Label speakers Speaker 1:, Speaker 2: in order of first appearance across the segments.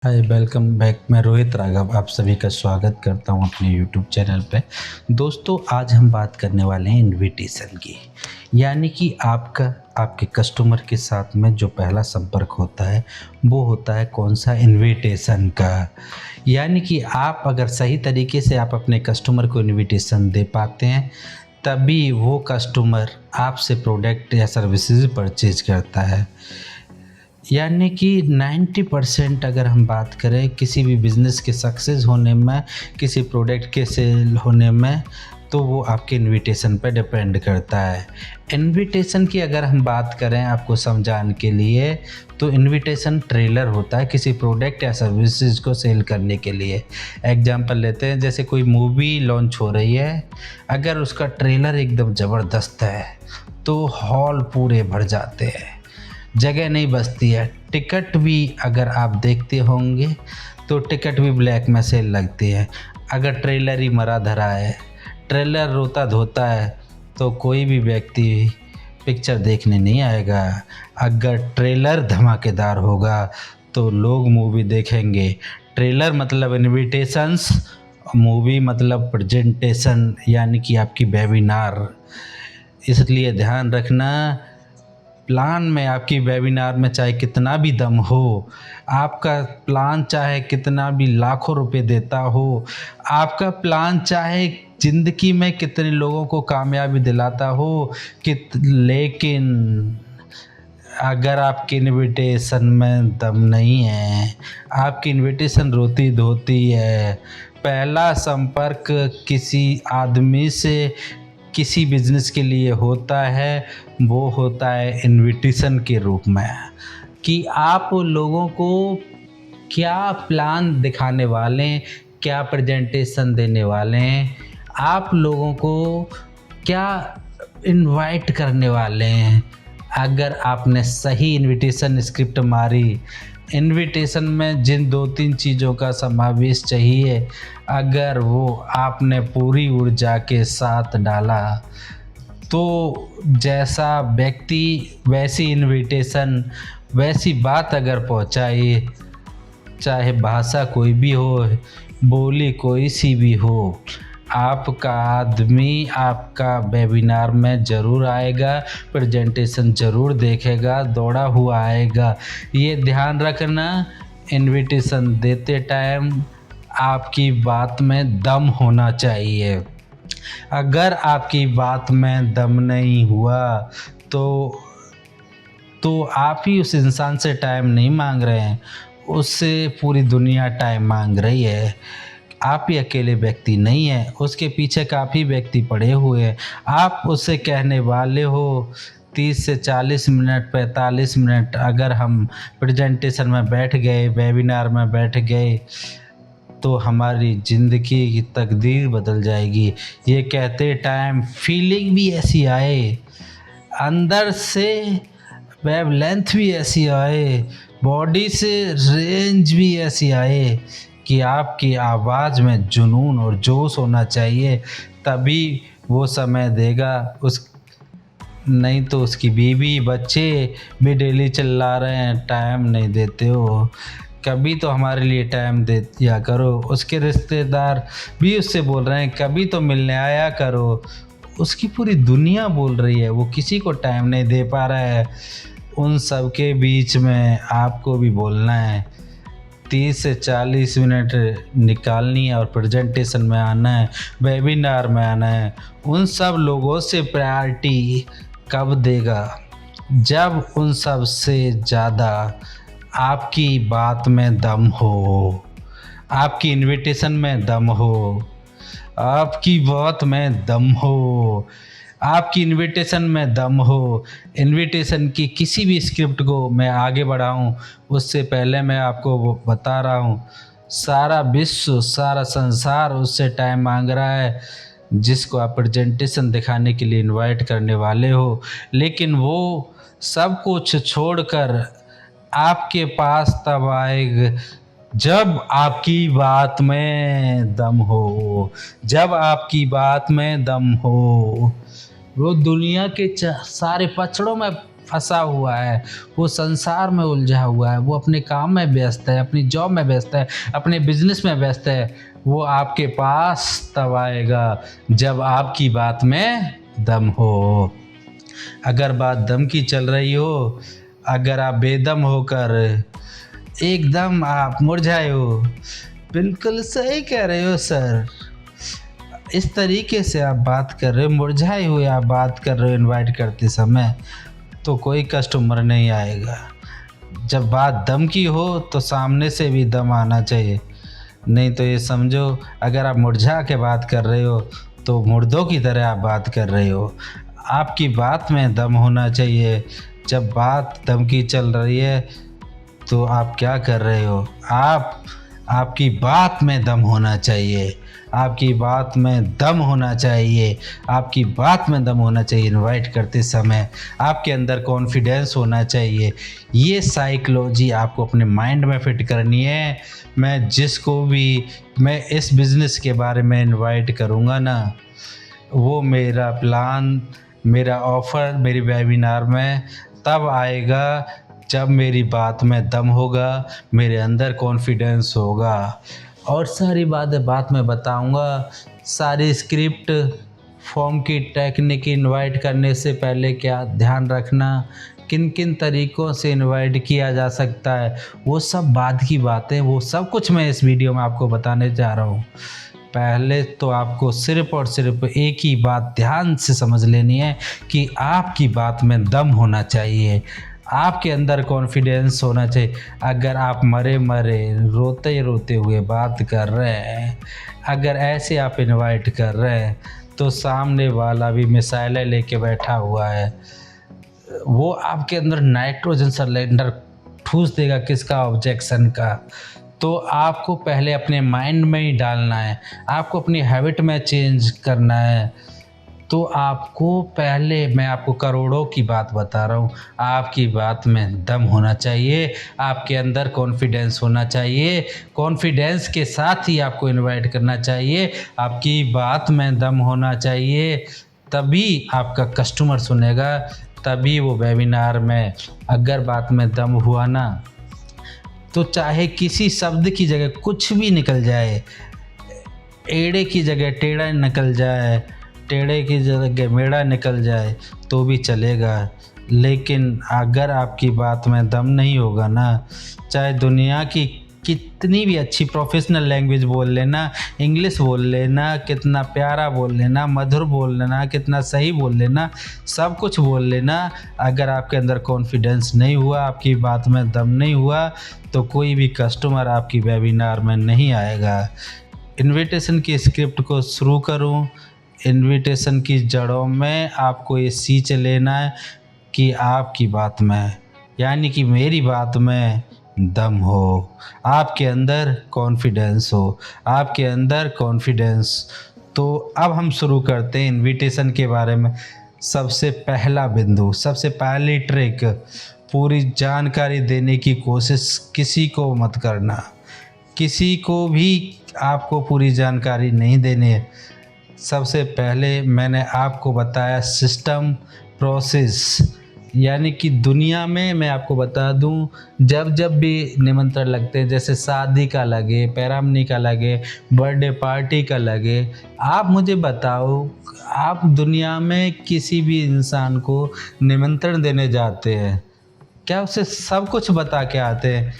Speaker 1: हाय, welcome back. मैं रोहित राघव आप सभी का स्वागत करता हूं अपने यूट्यूब चैनल पे। दोस्तों, आज हम बात करने वाले हैं इनविटेशन की। यानी कि आपका आपके कस्टमर के साथ में जो पहला संपर्क होता है वो होता है कौन सा, इनविटेशन का। यानी कि आप अगर सही तरीके से आप अपने कस्टमर को इनविटेशन दे पाते हैं तभी वो कस्टमर आपसे प्रोडक्ट या सर्विसेज परचेज करता है। यानी कि 90% अगर हम बात करें किसी भी बिज़नेस के सक्सेस होने में, किसी प्रोडक्ट के सेल होने में, तो वो आपके इनविटेशन पे डिपेंड करता है। इनविटेशन की अगर हम बात करें आपको समझाने के लिए, तो इनविटेशन ट्रेलर होता है किसी प्रोडक्ट या सर्विसेज को सेल करने के लिए। एग्जांपल लेते हैं, जैसे कोई मूवी लॉन्च हो रही है, अगर उसका ट्रेलर एकदम ज़बरदस्त है तो हॉल पूरे भर जाते हैं, जगह नहीं बचती है। टिकट भी अगर आप देखते होंगे तो टिकट भी ब्लैक में सेल लगती है। अगर ट्रेलर ही मरा धरा है, ट्रेलर रोता धोता है, तो कोई भी व्यक्ति पिक्चर देखने नहीं आएगा। अगर ट्रेलर धमाकेदार होगा तो लोग मूवी देखेंगे। ट्रेलर मतलब इनविटेशंस, मूवी मतलब प्रेजेंटेशन, यानी कि आपकी वेबिनार। इसलिए ध्यान रखना, प्लान में आपकी वेबिनार में चाहे कितना भी दम हो, आपका प्लान चाहे कितना भी लाखों रुपए देता हो, आपका प्लान चाहे ज़िंदगी में कितने लोगों को कामयाबी दिलाता हो, लेकिन अगर आपकी इनविटेशन में दम नहीं है, आपकी इनविटेशन रोती धोती है। पहला संपर्क किसी आदमी से किसी बिज़नेस के लिए होता है, वो होता है इनविटेशन के रूप में, कि आप लोगों को क्या प्लान दिखाने वाले हैं, क्या प्रेजेंटेशन देने वाले हैं, आप लोगों को क्या इनवाइट करने वाले हैं। अगर आपने सही इनविटेशन स्क्रिप्ट मारी, इनविटेशन में जिन 2-3 चीज़ों का समावेश चाहिए, अगर वो आपने पूरी ऊर्जा के साथ डाला, तो जैसा व्यक्ति वैसी इनविटेशन, वैसी बात अगर पहुंचाई, चाहे भाषा कोई भी हो, बोली कोई सी भी हो, आपका आदमी आपका वेबिनार में ज़रूर आएगा, प्रेजेंटेशन ज़रूर देखेगा, दौड़ा हुआ आएगा। ये ध्यान रखना, इनविटेशन देते टाइम आपकी बात में दम होना चाहिए। अगर आपकी बात में दम नहीं हुआ तो आप ही उस इंसान से टाइम नहीं मांग रहे हैं, उससे पूरी दुनिया टाइम मांग रही है। आप ही अकेले व्यक्ति नहीं हैं, उसके पीछे काफ़ी व्यक्ति पड़े हुए हैं। आप उससे कहने वाले हो 30 से 40 मिनट, 45 मिनट। अगर हम प्रेजेंटेशन में बैठ गए, वेबिनार में बैठ गए, तो हमारी ज़िंदगी की तकदीर बदल जाएगी। ये कहते टाइम फीलिंग भी ऐसी आए, अंदर से वेवलेंथ भी ऐसी आए, बॉडी से रेंज भी ऐसी आए कि आपकी आवाज़ में जुनून और जोश होना चाहिए, तभी वो समय देगा। उस नहीं तो उसकी बीवी बच्चे भी डेली चिल्ला रहे हैं, टाइम नहीं देते हो, कभी तो हमारे लिए टाइम दे दिया करो। उसके रिश्तेदार भी उससे बोल रहे हैं कभी तो मिलने आया करो। उसकी पूरी दुनिया बोल रही है, वो किसी को टाइम नहीं दे पा रहा है। उन सब के बीच में आपको भी बोलना है, 30 से 40 मिनट निकालनी है और प्रेजेंटेशन में आना है, वेबिनार में आना है। उन सब लोगों से प्रायोरिटी कब देगा? जब उन सब से ज़्यादा आपकी बात में दम हो, आपकी इनविटेशन में दम हो, आपकी बात में दम हो, आपकी इनविटेशन में दम हो। इनविटेशन की किसी भी स्क्रिप्ट को मैं आगे बढ़ाऊं उससे पहले मैं आपको वो बता रहा हूं, सारा विश्व, सारा संसार उससे टाइम मांग रहा है जिसको आप प्रेजेंटेशन दिखाने के लिए इनवाइट करने वाले हो। लेकिन वो सब कुछ छोड़कर आपके पास तब आएगा जब आपकी बात में दम हो, जब आपकी बात में दम हो। वो दुनिया के सारे पचड़ों में फंसा हुआ है, वो संसार में उलझा हुआ है, वो अपने काम में व्यस्त है, अपनी जॉब में व्यस्त है, अपने बिजनेस में व्यस्त है, वो आपके पास तब आएगा जब आपकी बात में दम हो। अगर बात दम की चल रही हो, अगर आप बेदम होकर एकदम आप मुरझाए हो, बिल्कुल सही कह रहे हो सर, इस तरीके से आप बात कर रहे हो, मुरझाए हुए आप बात कर रहे हो इनवाइट करते समय, तो कोई कस्टमर नहीं आएगा। जब बात दम की हो तो सामने से भी दम आना चाहिए, नहीं तो ये समझो अगर आप मुरझा के बात कर रहे हो तो मुर्दों की तरह आप बात कर रहे हो। आपकी बात में दम होना चाहिए। जब बात दम की चल रही है तो आप क्या कर रहे हो, आपकी बात में दम होना चाहिए, आपकी बात में दम होना चाहिए, आपकी बात में दम होना चाहिए। इनवाइट करते समय आपके अंदर कॉन्फिडेंस होना चाहिए। ये साइकोलॉजी आपको अपने माइंड में फिट करनी है। मैं जिसको भी मैं इस बिज़नेस के बारे में इनवाइट करूँगा ना, वो मेरा प्लान, मेरा ऑफ़र मेरी वेबिनार में तब आएगा जब मेरी बात में दम होगा, मेरे अंदर कॉन्फिडेंस होगा। और सारी बात में बताऊंगा, सारी स्क्रिप्ट, फॉर्म की टेक्निक, इनवाइट करने से पहले क्या ध्यान रखना, किन किन तरीक़ों से इनवाइट किया जा सकता है, वो सब बाद की बातें, वो सब कुछ मैं इस वीडियो में आपको बताने जा रहा हूँ। पहले तो आपको सिर्फ़ और सिर्फ एक ही बात ध्यान से समझ लेनी है कि आपकी बात में दम होना चाहिए, आपके अंदर कॉन्फिडेंस होना चाहिए। अगर आप मरे रोते रोते हुए बात कर रहे हैं, अगर ऐसे आप इनवाइट कर रहे हैं, तो सामने वाला भी मिसाइलें लेके बैठा हुआ है, वो आपके अंदर नाइट्रोजन सिलेंडर ठूस देगा, किसका, ऑब्जेक्शन का। तो आपको पहले अपने माइंड में ही डालना है, आपको अपनी हैबिट में चेंज करना है। तो आपको पहले, मैं आपको करोड़ों की बात बता रहा हूँ, आपकी बात में दम होना चाहिए, आपके अंदर कॉन्फिडेंस होना चाहिए, कॉन्फिडेंस के साथ ही आपको इनवाइट करना चाहिए, आपकी बात में दम होना चाहिए, तभी आपका कस्टमर सुनेगा, तभी वो वेबिनार में। अगर बात में दम हुआ ना, तो चाहे किसी शब्द की जगह कुछ भी निकल जाए, एड़े की जगह टेढ़ा निकल जाए, टेढ़े की जगह मेढ़ा निकल जाए तो भी चलेगा। लेकिन अगर आपकी बात में दम नहीं होगा ना, चाहे दुनिया की कितनी भी अच्छी प्रोफेशनल लैंग्वेज बोल लेना, इंग्लिश बोल लेना, कितना प्यारा बोल लेना, मधुर बोल लेना, कितना सही बोल लेना, सब कुछ बोल लेना, अगर आपके अंदर कॉन्फिडेंस नहीं हुआ, आपकी बात में दम नहीं हुआ, तो कोई भी कस्टमर आपकी वेबिनार में नहीं आएगा। इन्विटेशन की स्क्रिप्ट को शुरू करूं, इन्विटेशन की जड़ों में आपको ये सींच लेना है कि आपकी बात में, यानी कि मेरी बात में दम हो, आपके अंदर कॉन्फिडेंस हो, आपके अंदर कॉन्फिडेंस। तो अब हम शुरू करते हैं इन्विटेशन के बारे में। सबसे पहला बिंदु, सबसे पहली ट्रिक, पूरी जानकारी देने की कोशिश किसी को मत करना, किसी को भी आपको पूरी जानकारी नहीं देनी है। सबसे पहले मैंने आपको बताया सिस्टम, प्रोसेस, यानी कि दुनिया में मैं आपको बता दूं, जब जब भी निमंत्रण लगते हैं, जैसे शादी का लगे, पैरामनी का लगे, बर्थडे पार्टी का लगे, आप मुझे बताओ, आप दुनिया में किसी भी इंसान को निमंत्रण देने जाते हैं, क्या उसे सब कुछ बता के आते हैं?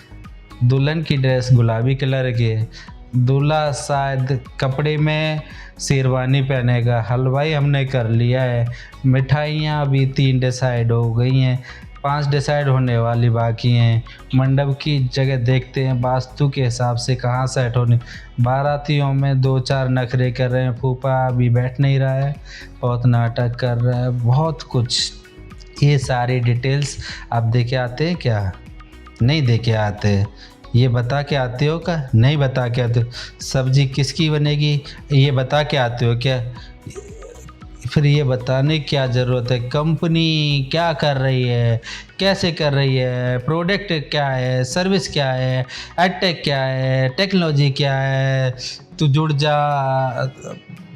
Speaker 1: दुल्हन की ड्रेस गुलाबी कलर की है, दूल्हा शायद कपड़े में शेरवानी पहनेगा, हलवाई हमने कर लिया है, मिठाइयाँ अभी 3 डिसाइड हो गई हैं, 5 डिसाइड होने वाली बाकी हैं, मंडप की जगह देखते हैं वास्तु के हिसाब से कहाँ सेट होने, बारातियों में 2-4 नखरे कर रहे हैं, फूफा अभी बैठ नहीं रहा है, बहुत नाटक कर रहा है, बहुत कुछ। ये सारी डिटेल्स आप दे के आते हैं क्या? नहीं दे के आते। ये बता के आते हो क्या? नहीं बता के आते हो। सब्जी किसकी बनेगी ये बता के आते हो क्या? फिर ये बताने की क्या ज़रूरत है? कंपनी क्या कर रही है, कैसे कर रही है, प्रोडक्ट क्या है, सर्विस क्या है, एडटेक क्या है, टेक्नोलॉजी क्या है, तू जुड़ जा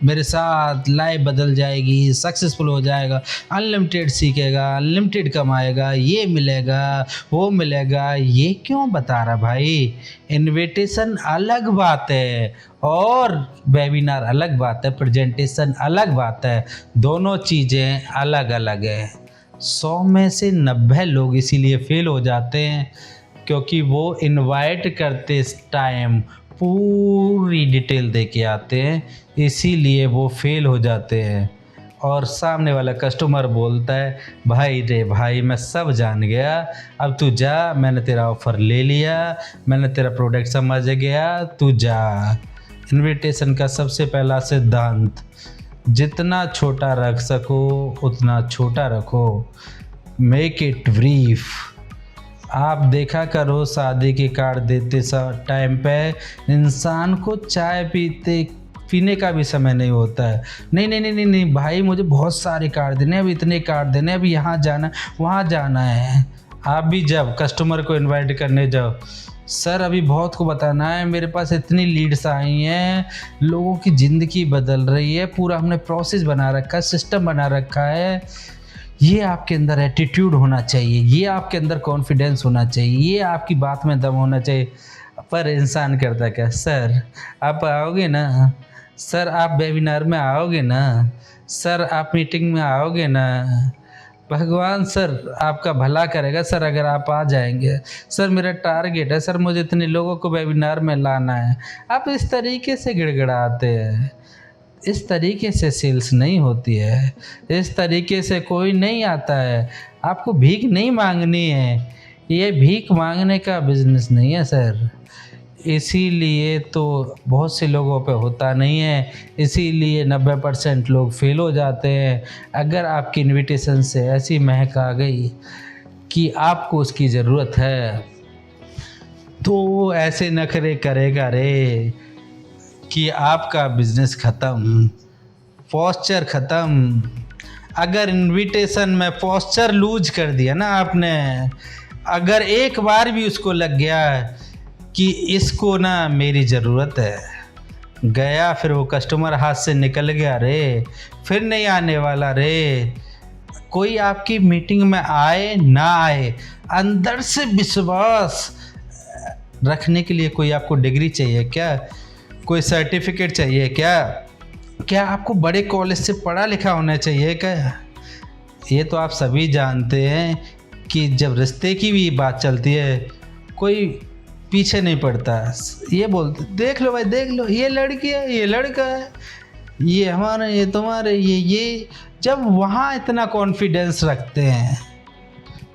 Speaker 1: मेरे साथ, लाइफ बदल जाएगी, सक्सेसफुल हो जाएगा, अनलिमिटेड सीखेगा, अनलिमिटेड कमाएगा, ये मिलेगा वो मिलेगा। ये क्यों बता रहा भाई? इनविटेशन अलग बात है और वेबिनार अलग बात है, प्रेजेंटेशन अलग बात है, दोनों चीज़ें अलग अलग है। 100 में से 90 लोग इसीलिए फेल हो जाते हैं क्योंकि वो इनवाइट करते टाइम पूरी डिटेल दे के आते हैं, इसीलिए वो फेल हो जाते हैं। और सामने वाला कस्टमर बोलता है भाई रे भाई मैं सब जान गया, अब तू जा, मैंने तेरा ऑफ़र ले लिया, मैंने तेरा प्रोडक्ट समझ गया, तू जा। इनविटेशन का सबसे पहला सिद्धांत, जितना छोटा रख सको उतना छोटा रखो, मेक इट ब्रीफ। आप देखा करो शादी के कार्ड देते टाइम पे इंसान को चाय पीने का भी समय नहीं होता है। नहीं नहीं नहीं नहीं नहीं भाई, मुझे बहुत सारे कार्ड देने, अब इतने कार्ड देने, अब यहाँ जाना वहाँ जाना है। आप भी जब कस्टमर को इनवाइट करने जाओ, सर अभी बहुत को बताना है, मेरे पास इतनी लीड्स आई हैं, लोगों की ज़िंदगी बदल रही है, पूरा हमने प्रोसेस बना रखा है, सिस्टम बना रखा है। ये आपके अंदर एटीट्यूड होना चाहिए, ये आपके अंदर कॉन्फिडेंस होना चाहिए, ये आपकी बात में दम होना चाहिए। पर इंसान करता क्या, सर आप आओगे ना, सर आप वेबिनार में आओगे ना, सर आप मीटिंग में आओगे ना, भगवान सर आपका भला करेगा सर अगर आप आ जाएंगे, सर मेरा टारगेट है, सर मुझे इतने लोगों को वेबिनार में लाना है। आप इस तरीके से गिड़गिड़ाते हैं, इस तरीके से सेल्स नहीं होती है, इस तरीके से कोई नहीं आता है। आपको भीख नहीं मांगनी है, ये भीख मांगने का बिजनेस नहीं है सर। इसीलिए तो बहुत से लोगों पे होता नहीं है, इसीलिए 90% लोग फेल हो जाते हैं। अगर आपकी इनविटेशन से ऐसी महक आ गई कि आपको उसकी ज़रूरत है तो ऐसे नखरे करेगा रे कि आपका बिजनेस ख़त्म, पोस्चर ख़त्म। अगर इनविटेशन में पोस्चर लूज कर दिया ना आपने, अगर एक बार भी उसको लग गया कि इसको ना मेरी ज़रूरत है, गया फिर वो कस्टमर हाथ से निकल गया रे, फिर नहीं आने वाला रे। कोई आपकी मीटिंग में आए ना आए, अंदर से विश्वास रखने के लिए कोई आपको डिग्री चाहिए क्या, कोई सर्टिफिकेट चाहिए क्या, क्या आपको बड़े कॉलेज से पढ़ा लिखा होना चाहिए क्या? ये तो आप सभी जानते हैं कि जब रिश्ते की भी बात चलती है कोई पीछे नहीं पड़ता, ये बोलते देख लो भाई देख लो, ये लड़की है, ये लड़का है, ये हमारे, ये तुम्हारे, ये। जब वहाँ इतना कॉन्फिडेंस रखते हैं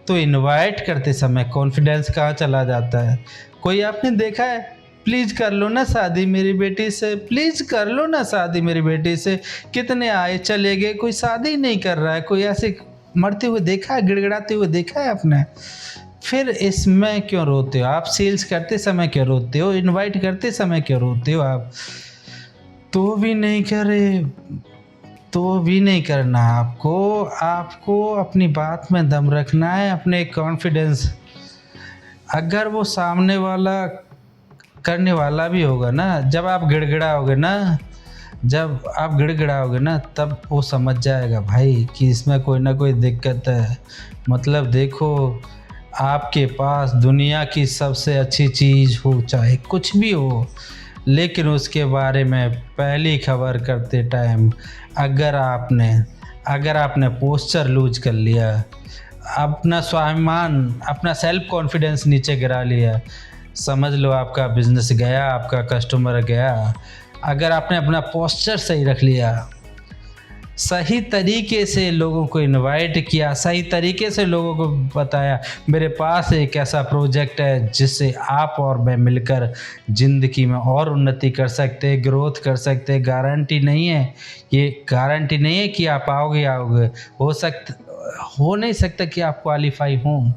Speaker 1: तो इनवाइट करते समय कॉन्फिडेंस कहाँ चला जाता है? कोई आपने देखा है, प्लीज़ कर लो ना शादी मेरी बेटी से, प्लीज़ कर लो ना शादी मेरी बेटी से, कितने आए चले गए, कोई शादी नहीं कर रहा है, कोई ऐसे मरते हुए देखा है, गिड़गिड़ाते हुए देखा है आपने? फिर इसमें क्यों रोते हो आप? सेल्स करते समय क्यों रोते हो? इनवाइट करते समय क्यों रोते हो आप? तो भी नहीं करे, तो भी नहीं करना आपको अपनी बात में दम रखना है, अपने कॉन्फिडेंस। अगर वो सामने वाला करने वाला भी होगा ना, जब आप गिड़गिड़ाओगे ना, तब वो समझ जाएगा भाई कि इसमें कोई ना कोई दिक्कत है। मतलब देखो, आपके पास दुनिया की सबसे अच्छी चीज़ हो, चाहे कुछ भी हो, लेकिन उसके बारे में पहली खबर करते टाइम अगर आपने पोस्चर लूज कर लिया, अपना स्वाभिमान, अपना सेल्फ कॉन्फिडेंस नीचे गिरा लिया, समझ लो आपका बिजनेस गया, आपका कस्टमर गया। अगर आपने अपना पोस्चर सही रख लिया, सही तरीके से लोगों को इनवाइट किया, सही तरीके से लोगों को बताया मेरे पास एक ऐसा प्रोजेक्ट है जिससे आप और मैं मिलकर ज़िंदगी में और उन्नति कर सकते, ग्रोथ कर सकते। गारंटी नहीं है, ये गारंटी नहीं है कि आप आओगे, हो नहीं सकता कि आप क्वालिफाई हों,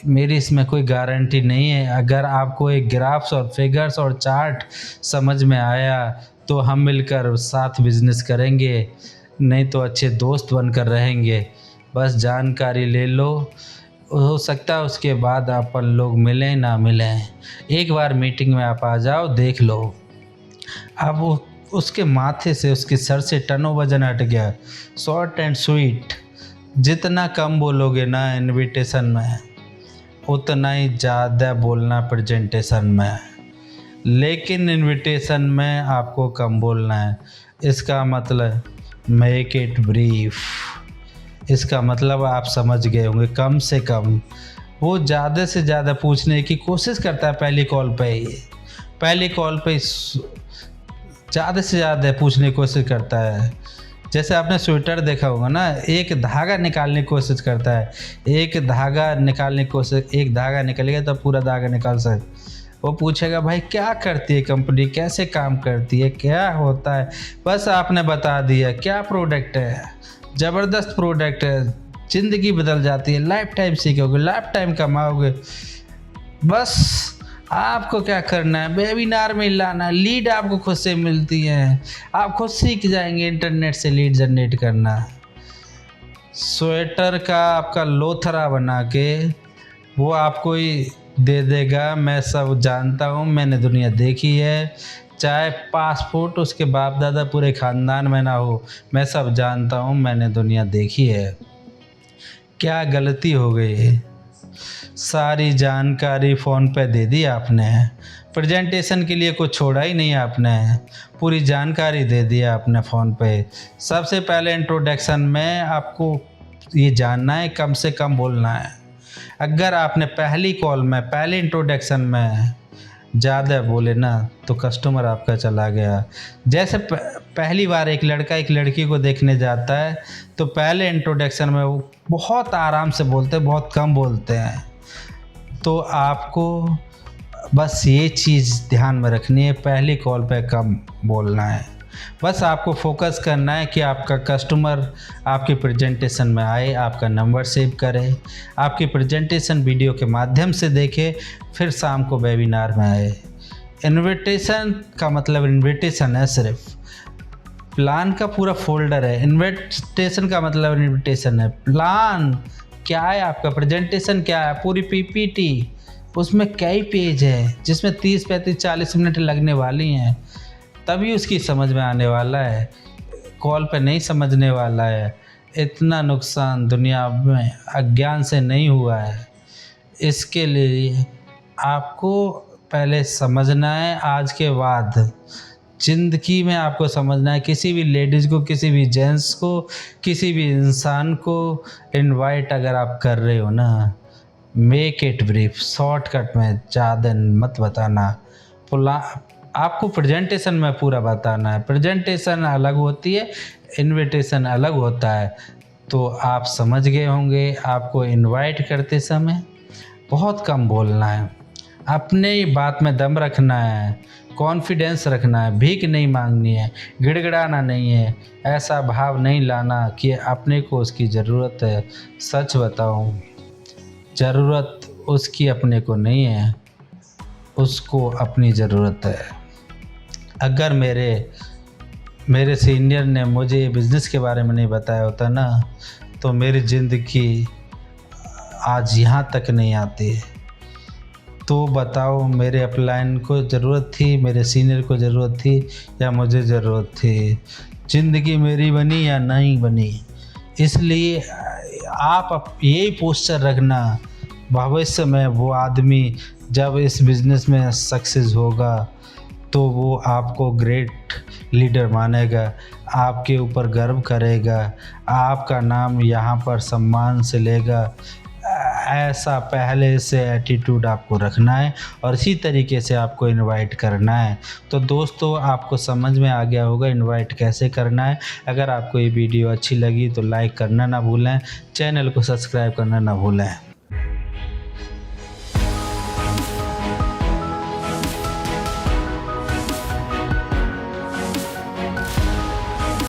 Speaker 1: मेरी इसमें कोई गारंटी नहीं है। अगर आपको एक ग्राफ्स और फिगर्स और चार्ट समझ में आया तो हम मिलकर साथ बिजनेस करेंगे, नहीं तो अच्छे दोस्त बनकर रहेंगे। बस जानकारी ले लो। हो सकता है उसके बाद अपन लोग मिलें ना मिलें, एक बार मीटिंग में आप आ जाओ, देख लो। अब उसके माथे से, उसके सर से टनों वजन हट गया। शॉर्ट एंड स्वीट, जितना कम बोलोगे ना इनविटेशन में, उतना ही ज़्यादा बोलना प्रेजेंटेशन में। लेकिन इनविटेशन में आपको कम बोलना है। इसका मतलब मेक इट ब्रीफ। इसका मतलब आप समझ गए होंगे। कम से कम वो ज़्यादा से ज़्यादा पूछने की कोशिश करता है पहली कॉल पे ही। पहली कॉल पे ज़्यादा से ज़्यादा पूछने की कोशिश करता है। जैसे आपने स्वेटर देखा होगा ना, एक धागा निकालने की कोशिश करता है। एक धागा निकालने की कोशिश, एक धागा निकलेगा तब पूरा धागा निकाल सकते। वो पूछेगा भाई क्या करती है कंपनी, कैसे काम करती है, क्या होता है। बस आपने बता दिया क्या प्रोडक्ट है, ज़बरदस्त प्रोडक्ट है, ज़िंदगी बदल जाती है, लाइफ टाइम सीखोगे, लाइफ टाइम कमाओगे। बस आपको क्या करना है, वेबिनार में लाना, लीड आपको खुद से मिलती है, आप खुद सीख जाएंगे इंटरनेट से लीड जनरेट करना। स्वेटर का आपका लोथरा बना के वो आपको ही दे देगा। मैं सब जानता हूँ, मैंने दुनिया देखी है। चाहे पासपोर्ट उसके बाप दादा पूरे ख़ानदान में ना हो, मैं सब जानता हूँ, मैंने दुनिया देखी है। क्या गलती हो गई, सारी जानकारी फ़ोन पे दे दी आपने। प्रेजेंटेशन के लिए कुछ छोड़ा ही नहीं आपने, पूरी जानकारी दे दी आपने फ़ोन पे। सबसे पहले इंट्रोडक्शन में आपको ये जानना है, कम से कम बोलना है। अगर आपने पहली कॉल में, पहले इंट्रोडक्शन में ज़्यादा बोले ना तो कस्टमर आपका चला गया। जैसे पहली बार एक लड़का एक लड़की को देखने जाता है तो पहले इंट्रोडक्शन में वो बहुत आराम से बोलते हैं, बहुत कम बोलते हैं। तो आपको बस ये चीज़ ध्यान में रखनी है, पहली कॉल पे कम बोलना है। बस आपको फोकस करना है कि आपका कस्टमर आपकी प्रेजेंटेशन में आए, आपका नंबर सेव करे, आपकी प्रेजेंटेशन वीडियो के माध्यम से देखे, फिर शाम को वेबिनार में आए। इनविटेशन का मतलब इनविटेशन है, सिर्फ प्लान का पूरा फोल्डर है। इनविटेशन का मतलब इनविटेशन है। प्लान क्या है आपका, प्रेजेंटेशन क्या है, पूरी पीपीटी, उसमें कई पेज है जिसमें 30, 35, 40 मिनट लगने वाली हैं, तभी उसकी समझ में आने वाला है। कॉल पे नहीं समझने वाला है। इतना नुकसान दुनिया में अज्ञान से नहीं हुआ है। इसके लिए आपको पहले समझना है, आज के बाद ज़िंदगी में आपको समझना है। किसी भी लेडीज़ को, किसी भी जेंट्स को, किसी भी इंसान को इनवाइट अगर आप कर रहे हो ना, मेक इट ब्रीफ, शॉर्टकट में ज़्यादा मत बताना। आपको प्रेजेंटेशन में पूरा बताना है। प्रेजेंटेशन अलग होती है, इनविटेशन अलग होता है। तो आप समझ गए होंगे। आपको इनवाइट करते समय बहुत कम बोलना है, अपने बात में दम रखना है, कॉन्फिडेंस रखना है, भीख नहीं मांगनी है, गिड़गिड़ाना नहीं है, ऐसा भाव नहीं लाना कि अपने को उसकी ज़रूरत है। सच बताऊं, ज़रूरत उसकी अपने को नहीं है, उसको अपनी ज़रूरत है। अगर मेरे सीनियर ने मुझे बिज़नेस के बारे में नहीं बताया होता ना, तो मेरी ज़िंदगी आज यहाँ तक नहीं आती। तो बताओ, मेरे अपलाइन को ज़रूरत थी, मेरे सीनियर को ज़रूरत थी, या मुझे ज़रूरत थी? ज़िंदगी मेरी बनी या नहीं बनी? इसलिए आप यही पोस्चर रखना, भविष्य में वो आदमी जब इस बिज़नेस में सक्सेस होगा तो वो आपको ग्रेट लीडर मानेगा, आपके ऊपर गर्व करेगा, आपका नाम यहाँ पर सम्मान से लेगा। ऐसा पहले से एटीट्यूड आपको रखना है और इसी तरीके से आपको इनवाइट करना है। तो दोस्तों, आपको समझ में आ गया होगा इनवाइट कैसे करना है। अगर आपको ये वीडियो अच्छी लगी तो लाइक करना ना भूलें, चैनल को सब्सक्राइब करना ना भूलें।